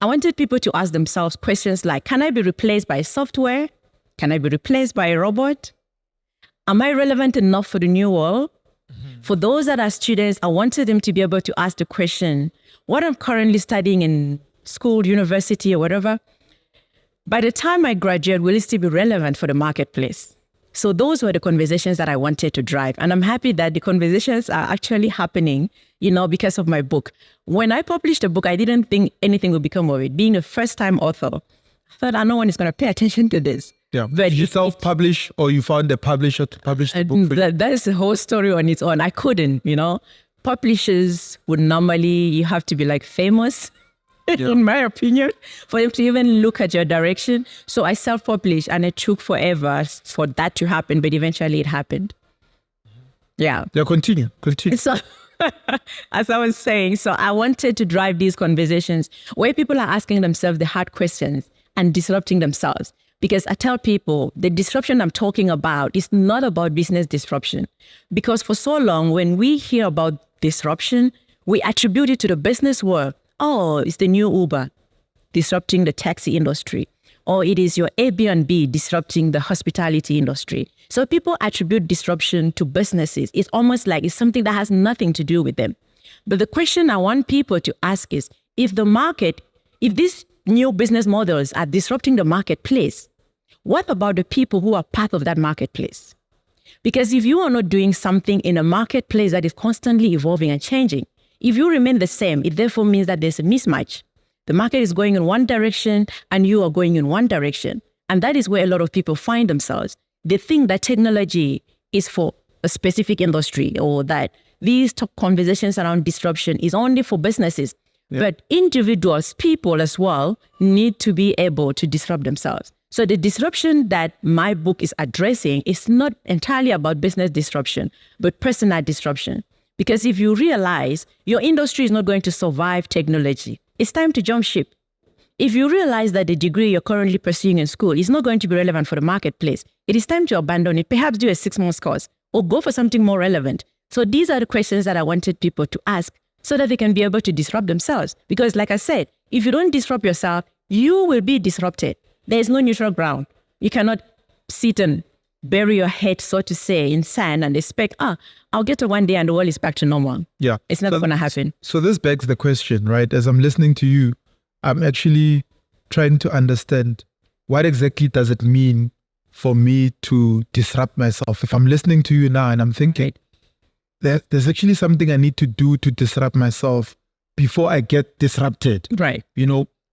I wanted people to ask themselves questions like, can I be replaced by software? Can I be replaced by a robot? Am I relevant enough for the new world? For those that are students, I wanted them to be able to ask the question, what I'm currently studying in school, university, or whatever, by the time I graduate, will it still be relevant for the marketplace? So those were the conversations that I wanted to drive. And I'm happy that the conversations are actually happening, because of my book. When I published the book, I didn't think anything would become of it. Being a first-time author, I thought, no one is going to pay attention to this. Yeah. But did you self-publish or you found a publisher to publish the book for you? That is a whole story on its own. I couldn't, Publishers would normally, you have to be like famous, in my opinion, for them to even look at your direction. So I self-published and it took forever for that to happen, but eventually it happened. Yeah. Yeah, continue. So, as I was saying, so I wanted to drive these conversations where people are asking themselves the hard questions and disrupting themselves. Because I tell people the disruption I'm talking about is not about business disruption. Because for so long, when we hear about disruption, we attribute it to the business world. Oh, it's the new Uber disrupting the taxi industry. Or it is your Airbnb disrupting the hospitality industry. So people attribute disruption to businesses. It's almost like it's something that has nothing to do with them. But the question I want people to ask is, if these new business models are disrupting the marketplace, what about the people who are part of that marketplace? Because if you are not doing something in a marketplace that is constantly evolving and changing, if you remain the same, it therefore means that there's a mismatch. The market is going in one direction and you are going in one direction. And that is where a lot of people find themselves. They think that technology is for a specific industry, or that these top conversations around disruption is only for businesses. Yeah. But individuals, people as well, need to be able to disrupt themselves. So the disruption that my book is addressing is not entirely about business disruption, but personal disruption. Because if you realize your industry is not going to survive technology, it's time to jump ship. If you realize that the degree you're currently pursuing in school is not going to be relevant for the marketplace, it is time to abandon it, perhaps do a 6-month course or go for something more relevant. So these are the questions that I wanted people to ask so that they can be able to disrupt themselves. Because like I said, if you don't disrupt yourself, you will be disrupted. There is no neutral ground. You cannot sit and bury your head, so to say, in sand and expect, I'll get to one day and the world is back to normal. Yeah. It's not going to happen. So this begs the question, right? As I'm listening to you, I'm actually trying to understand what exactly does it mean for me to disrupt myself? If I'm listening to you now and I'm thinking, there's actually something I need to do to disrupt myself before I get disrupted. Right.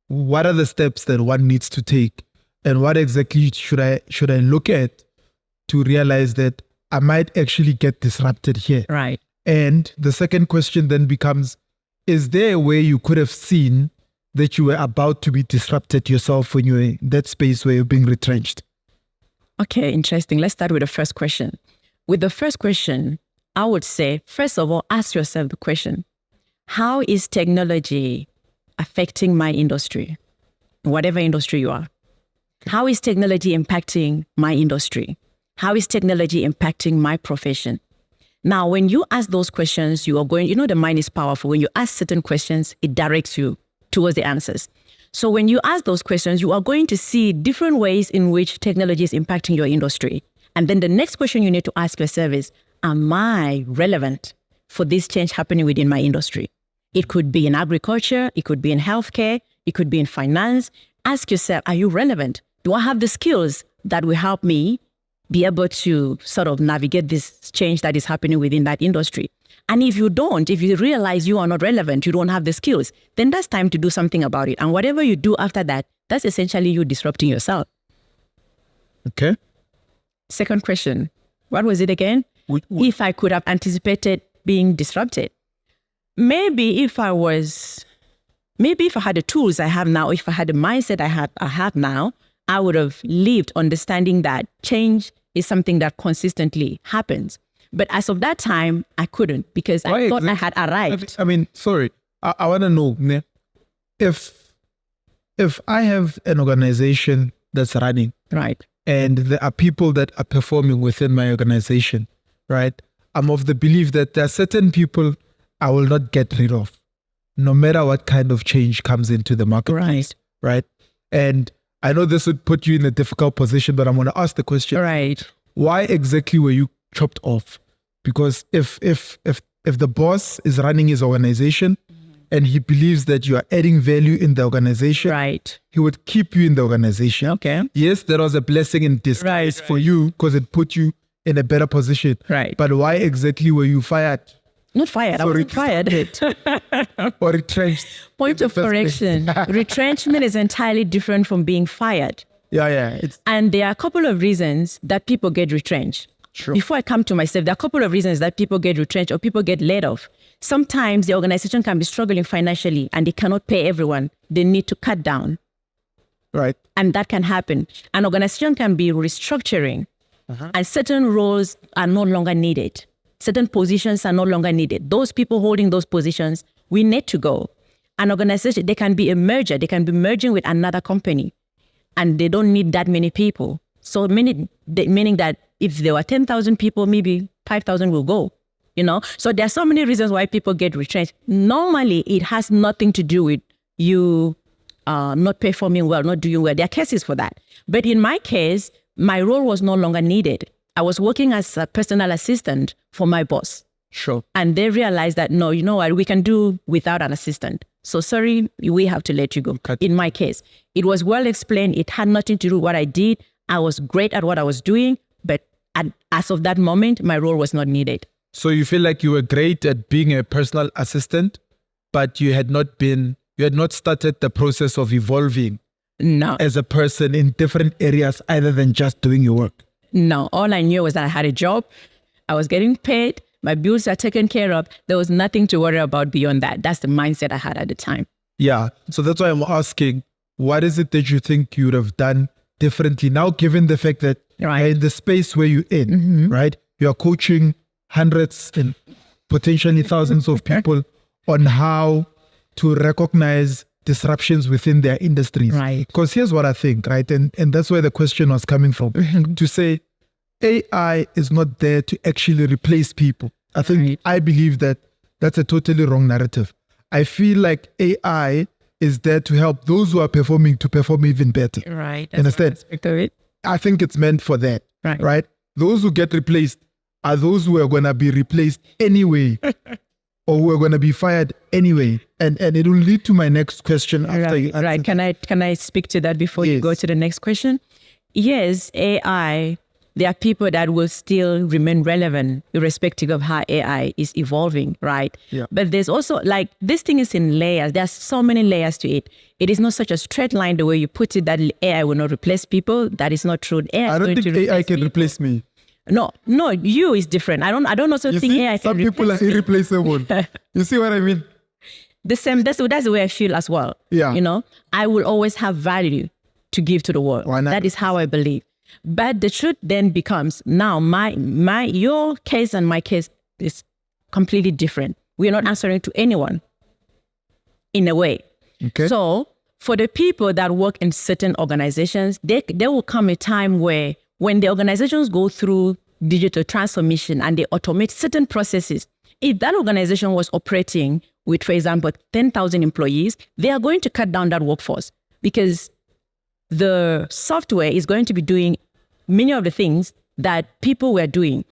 What are the steps that one needs to take? And what exactly should I look at to realize that I might actually get disrupted here? Right. And the second question then becomes, is there a way you could have seen that you were about to be disrupted yourself when you're in that space where you're being retrenched? Okay, interesting. Let's start with the first question. With the first question, I would say, first of all, ask yourself the question, how is technology affecting my industry, whatever industry you are? How is technology impacting my industry? How is technology impacting my profession? Now, when you ask those questions, you are going, the mind is powerful. When you ask certain questions, it directs you towards the answers. So when you ask those questions, you are going to see different ways in which technology is impacting your industry. And then the next question you need to ask yourself is, am I relevant for this change happening within my industry? It could be in agriculture, it could be in healthcare, it could be in finance. Ask yourself, are you relevant? Do I have the skills that will help me be able to sort of navigate this change that is happening within that industry? And if you don't, if you realize you are not relevant, you don't have the skills, then that's time to do something about it. And whatever you do after that, that's essentially you disrupting yourself. Okay. Second question. What was it again? If I could have anticipated being disrupted. Maybe if I had the tools I have now, if I had the mindset I have now, I would have lived understanding that change is something that consistently happens. But as of that time, I couldn't, because I thought I had arrived. Sorry, I want to know, if I have an organization that's running, right, and there are people that are performing within my organization, right, I'm of the belief that there are certain people I will not get rid of. no matter what kind of change comes into the marketplace. Right. And I know this would put you in a difficult position, but I'm going to ask the question. Right. Why exactly were you chopped off? Because if the boss is running his organization and he believes that you are adding value in the organization, Right. he would keep you in the organization. Okay. Yes, there was a blessing in disguise for you because it put you in a better position. Right. But why exactly were you fired? Not fired. I Sorry. wasn't fired. Or retrenched? Point of correction. Retrenchment is entirely different from being fired. Yeah. And there are a couple of reasons that people get retrenched. Sure. Before I come to myself, there are a couple of reasons that people get retrenched or people get laid off. Sometimes the organization can be struggling financially and they cannot pay everyone. They need to cut down. Right. And that can happen. An organization can be restructuring and certain roles are no longer needed. Certain positions are no longer needed. Those people holding those positions, we need to go. An organization, they can be a merger. They can be merging with another company and they don't need that many people. So meaning that if there were 10,000 people, maybe 5,000 will go, So there are so many reasons why people get retrenched. Normally, it has nothing to do with you not performing well, not doing well. There are cases for that. But in my case, my role was no longer needed. I was working as a personal assistant for my boss. Sure. And they realized that, no, you know what, we can do without an assistant. So sorry, we have to let you go. In my case, it was well explained. It had nothing to do with what I did. I was great at what I was doing, but as of that moment, my role was not needed. So you feel like you were great at being a personal assistant, but you had not started the process of evolving as a person in different areas other than just doing your work. No, all I knew was that I had a job. I was getting paid. My bills are taken care of. There was nothing to worry about beyond that. That's the mindset I had at the time. Yeah. So that's why I'm asking, what is it that you think you would have done differently now, given the fact that in the space where you're in, right? You're coaching hundreds and potentially thousands of people on how to recognize disruptions within their industries. Right. Because here's what I think, right? And that's where the question was coming from. To say AI is not there to actually replace people. I believe that that's a totally wrong narrative. I feel like AI is there to help those who are performing to perform even better. Right. Understand? I think it's meant for that. Right? Those who get replaced are those who are going to be replaced anyway or who are going to be fired anyway. And it will lead to my next question after you answer. Right. Can I speak to that before you go to the next question? Yes, AI, there are people that will still remain relevant irrespective of how AI is evolving, right? Yeah. But there's also, this thing is in layers. There's so many layers to it. It is not such a straight line the way you put it that AI will not replace people. That is not true. I don't think AI can replace me. No, you is different. I don't also think AI can some people are irreplaceable. You see what I mean? The same. That's the way I feel as well. Yeah. I will always have value to give to the world. Why not? That is how I believe. But the truth then becomes now your case and my case is completely different. We are not answering to anyone in a way. Okay. So for the people that work in certain organizations, there will come a time where when the organizations go through digital transformation and they automate certain processes, if that organization was operating with, for example, 10,000 employees, they are going to cut down that workforce because the software is going to be doing many of the things that people were doing.